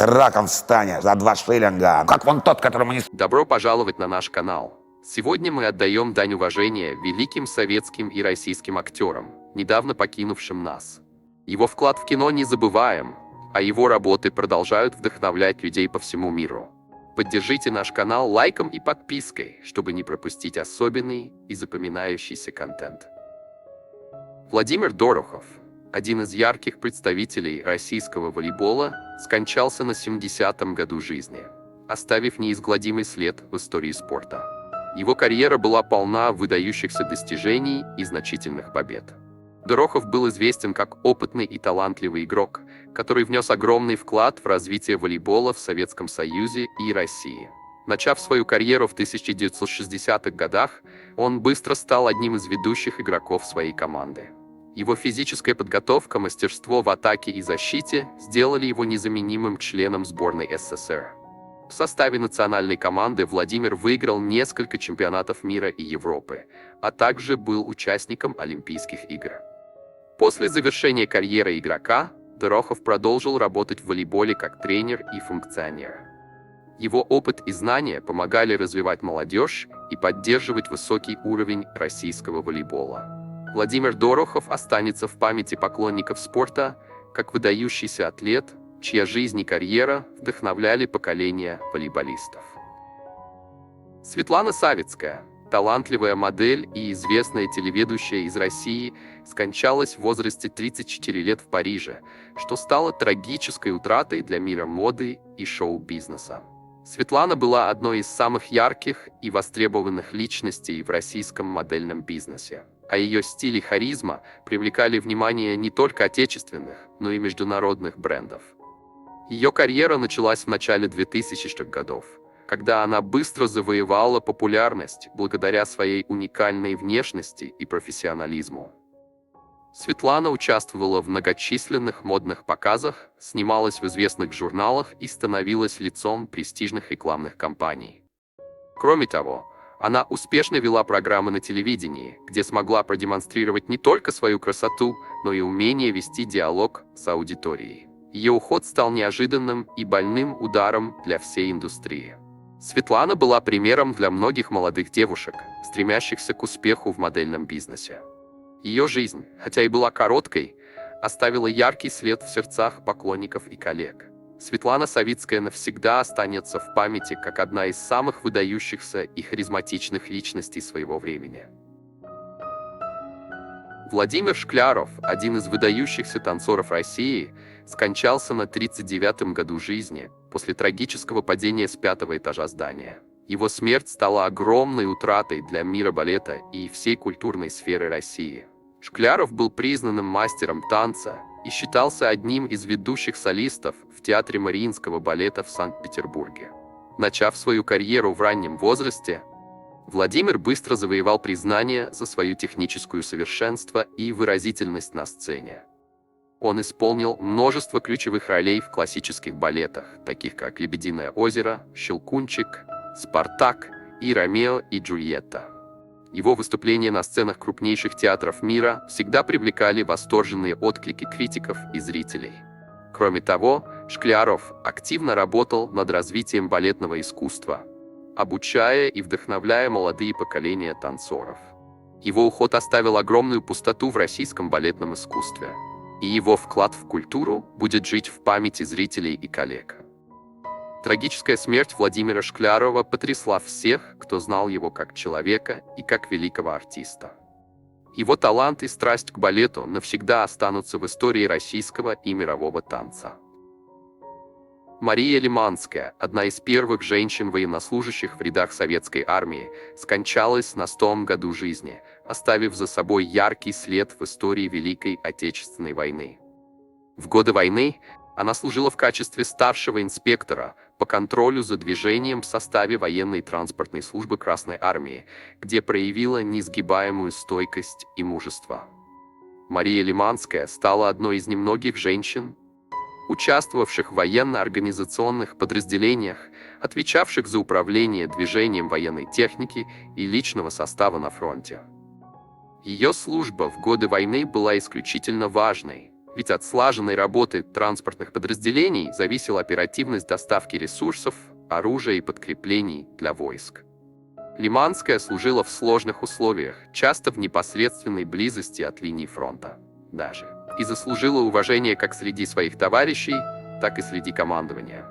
Раком встанешь за 2 шиллинга, как вон тот, которому не... Добро пожаловать на наш канал. Сегодня мы отдаем дань уважения великим советским и российским актерам, недавно покинувшим нас. Его вклад в кино не забываем, а его работы продолжают вдохновлять людей по всему миру. Поддержите наш канал лайком и подпиской, чтобы не пропустить особенный и запоминающийся контент. Владимир Дорохов, один из ярких представителей российского волейбола, скончался на 70-м году жизни, оставив неизгладимый след в истории спорта. Его карьера была полна выдающихся достижений и значительных побед. Дорохов был известен как опытный и талантливый игрок, который внес огромный вклад в развитие волейбола в Советском Союзе и России. Начав свою карьеру в 1960-х годах, он быстро стал одним из ведущих игроков своей команды. Его физическая подготовка, мастерство в атаке и защите сделали его незаменимым членом сборной СССР. В составе национальной команды Владимир выиграл несколько чемпионатов мира и Европы, а также был участником Олимпийских игр. После завершения карьеры игрока, Дорохов продолжил работать в волейболе как тренер и функционер. Его опыт и знания помогали развивать молодежь и поддерживать высокий уровень российского волейбола. Владимир Дорохов останется в памяти поклонников спорта как выдающийся атлет, чья жизнь и карьера вдохновляли поколения волейболистов. Светлана Савицкая, талантливая модель и известная телеведущая из России, скончалась в возрасте 34 лет в Париже, что стало трагической утратой для мира моды и шоу-бизнеса. Светлана была одной из самых ярких и востребованных личностей в российском модельном бизнесе, а ее стиль и харизма привлекали внимание не только отечественных, но и международных брендов. Ее карьера началась в начале 2000-х годов, когда она быстро завоевала популярность благодаря своей уникальной внешности и профессионализму. Светлана участвовала в многочисленных модных показах, снималась в известных журналах и становилась лицом престижных рекламных кампаний. Кроме того, она успешно вела программы на телевидении, где смогла продемонстрировать не только свою красоту, но и умение вести диалог с аудиторией. Ее уход стал неожиданным и больным ударом для всей индустрии. Светлана была примером для многих молодых девушек, стремящихся к успеху в модельном бизнесе. Ее жизнь, хотя и была короткой, оставила яркий след в сердцах поклонников и коллег. Светлана Савицкая навсегда останется в памяти как одна из самых выдающихся и харизматичных личностей своего времени. Владимир Шкляров, один из выдающихся танцоров России, скончался на 39-м году жизни после трагического падения с 5-го этажа здания. Его смерть стала огромной утратой для мира балета и всей культурной сферы России. Шкляров был признанным мастером танца и считался одним из ведущих солистов в Театре Мариинского балета в Санкт-Петербурге. Начав свою карьеру в раннем возрасте, Владимир быстро завоевал признание за свое техническое совершенство и выразительность на сцене. Он исполнил множество ключевых ролей в классических балетах, таких как «Лебединое озеро», «Щелкунчик», «Спартак» и «Ромео и Джульетта». Его выступления на сценах крупнейших театров мира всегда привлекали восторженные отклики критиков и зрителей. Кроме того, Шкляров активно работал над развитием балетного искусства, обучая и вдохновляя молодые поколения танцоров. Его уход оставил огромную пустоту в российском балетном искусстве, и его вклад в культуру будет жить в памяти зрителей и коллег. Трагическая смерть Владимира Шклярова потрясла всех, кто знал его как человека и как великого артиста. Его талант и страсть к балету навсегда останутся в истории российского и мирового танца. Мария Лиманская, одна из первых женщин-военнослужащих в рядах советской армии, скончалась на 100-м году жизни, оставив за собой яркий след в истории Великой Отечественной войны. В годы войны она служила в качестве старшего инспектора по контролю за движением в составе военной транспортной службы Красной Армии, где проявила несгибаемую стойкость и мужество. Мария Лиманская стала одной из немногих женщин, участвовавших в военно-организационных подразделениях, отвечавших за управление движением военной техники и личного состава на фронте. Ее служба в годы войны была исключительно важной, Ведь от слаженной работы транспортных подразделений зависела оперативность доставки ресурсов, оружия и подкреплений для войск. Лиманская служила в сложных условиях, часто в непосредственной близости от линии фронта. Даже и заслужила уважение как среди своих товарищей, так и среди командования.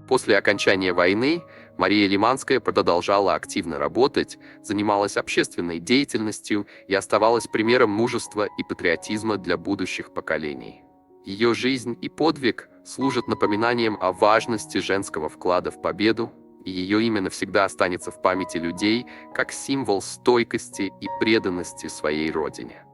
После окончания войны Мария Лиманская продолжала активно работать, занималась общественной деятельностью и оставалась примером мужества и патриотизма для будущих поколений. Ее жизнь и подвиг служат напоминанием о важности женского вклада в победу, и ее имя навсегда останется в памяти людей как символ стойкости и преданности своей родине.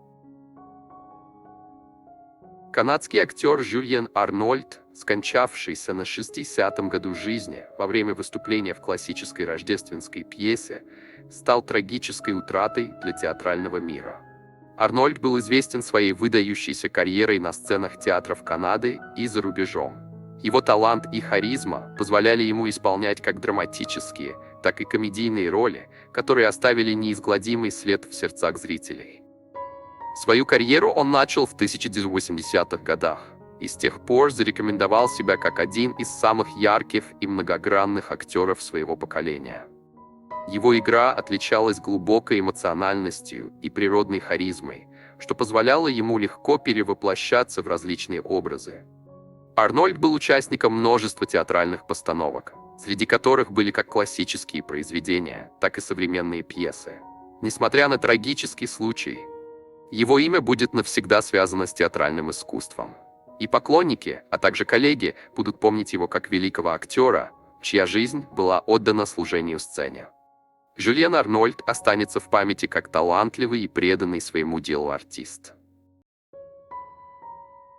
Канадский актер Жюльен Арнольд, скончавшийся на 60-м году жизни во время выступления в классической рождественской пьесе, стал трагической утратой для театрального мира. Арнольд был известен своей выдающейся карьерой на сценах театров Канады и за рубежом. Его талант и харизма позволяли ему исполнять как драматические, так и комедийные роли, которые оставили неизгладимый след в сердцах зрителей. Свою карьеру он начал в 1980-х годах и с тех пор зарекомендовал себя как один из самых ярких и многогранных актеров своего поколения. Его игра отличалась глубокой эмоциональностью и природной харизмой, что позволяло ему легко перевоплощаться в различные образы. Арнольд был участником множества театральных постановок, среди которых были как классические произведения, так и современные пьесы. Несмотря на трагический случай, его имя будет навсегда связано с театральным искусством. И поклонники, а также коллеги будут помнить его как великого актера, чья жизнь была отдана служению сцене. Жюльен Арнольд останется в памяти как талантливый и преданный своему делу артист.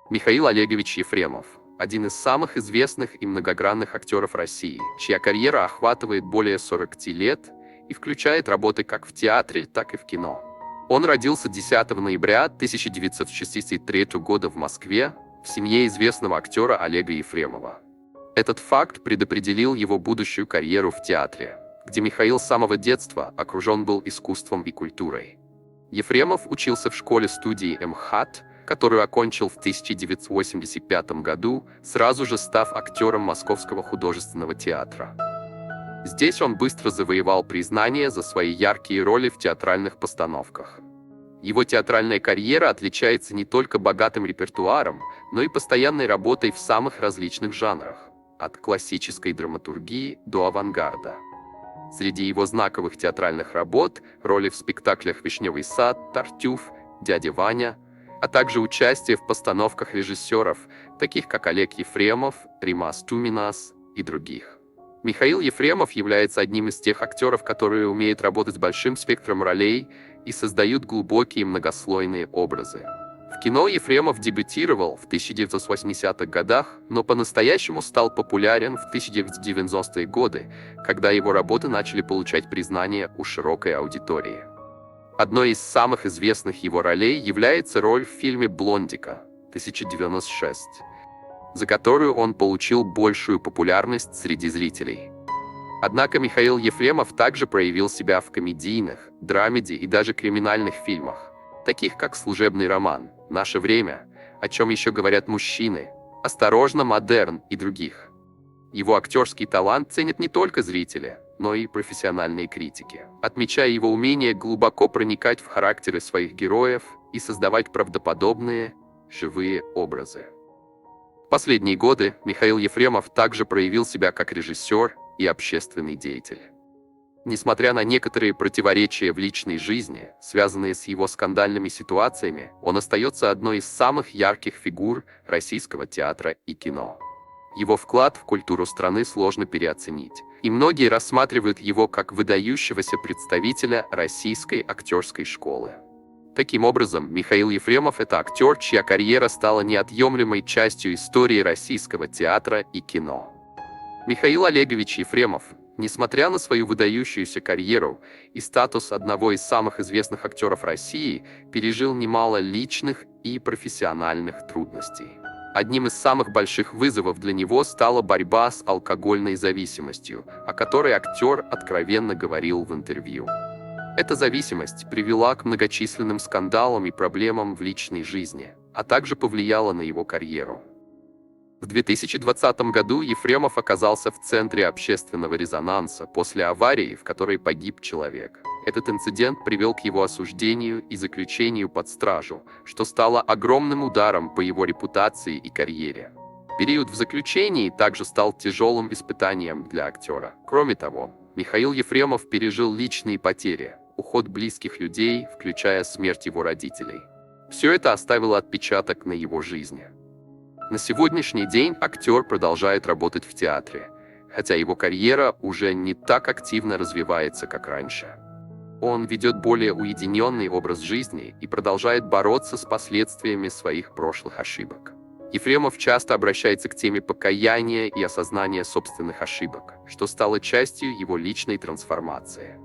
Михаил Олегович Ефремов – один из самых известных и многогранных актеров России, чья карьера охватывает более 40 лет и включает работы как в театре, так и в кино. Он родился 10 ноября 1963 года в Москве в семье известного актера Олега Ефремова. Этот факт предопределил его будущую карьеру в театре, где Михаил с самого детства окружен был искусством и культурой. Ефремов учился в школе-студии МХАТ, которую окончил в 1985 году, сразу же став актером Московского художественного театра. Здесь он быстро завоевал признание за свои яркие роли в театральных постановках. Его театральная карьера отличается не только богатым репертуаром, но и постоянной работой в самых различных жанрах, от классической драматургии до авангарда. Среди его знаковых театральных работ – роли в спектаклях «Вишневый сад», «Тартюф», «Дядя Ваня», а также участие в постановках режиссеров, таких как Олег Ефремов, Римас Туминас и других. Михаил Ефремов является одним из тех актеров, которые умеют работать с большим спектром ролей и создают глубокие многослойные образы. В кино Ефремов дебютировал в 1980-х годах, но по-настоящему стал популярен в 1990-е годы, когда его работы начали получать признание у широкой аудитории. Одной из самых известных его ролей является роль в фильме «Блондика» 1996, за которую он получил большую популярность среди зрителей. Однако Михаил Ефремов также проявил себя в комедийных, драмеди и даже криминальных фильмах, таких как «Служебный роман», «Наше время», «О чем еще говорят мужчины», «Осторожно, модерн» и других. Его актерский талант ценят не только зрители, но и профессиональные критики, отмечая его умение глубоко проникать в характеры своих героев и создавать правдоподобные, живые образы. В последние годы Михаил Ефремов также проявил себя как режиссер и общественный деятель. Несмотря на некоторые противоречия в личной жизни, связанные с его скандальными ситуациями, он остается одной из самых ярких фигур российского театра и кино. Его вклад в культуру страны сложно переоценить, и многие рассматривают его как выдающегося представителя российской актерской школы. Таким образом, Михаил Ефремов – это актер, чья карьера стала неотъемлемой частью истории российского театра и кино. Михаил Олегович Ефремов, несмотря на свою выдающуюся карьеру и статус одного из самых известных актеров России, пережил немало личных и профессиональных трудностей. Одним из самых больших вызовов для него стала борьба с алкогольной зависимостью, о которой актер откровенно говорил в интервью. Эта зависимость привела к многочисленным скандалам и проблемам в личной жизни, а также повлияло на его карьеру. В 2020 году Ефремов оказался в центре общественного резонанса после аварии, в которой погиб человек. Этот инцидент привел к его осуждению и заключению под стражу, что стало огромным ударом по его репутации и карьере. Период в заключении также стал тяжелым испытанием для актера. Кроме того, Михаил Ефремов пережил личные потери, уход близких людей, включая смерть его родителей. Все это оставило отпечаток на его жизни. На сегодняшний день актер продолжает работать в театре, хотя его карьера уже не так активно развивается, как раньше. Он ведет более уединенный образ жизни и продолжает бороться с последствиями своих прошлых ошибок. Ефремов часто обращается к теме покаяния и осознания собственных ошибок, что стало частью его личной трансформации.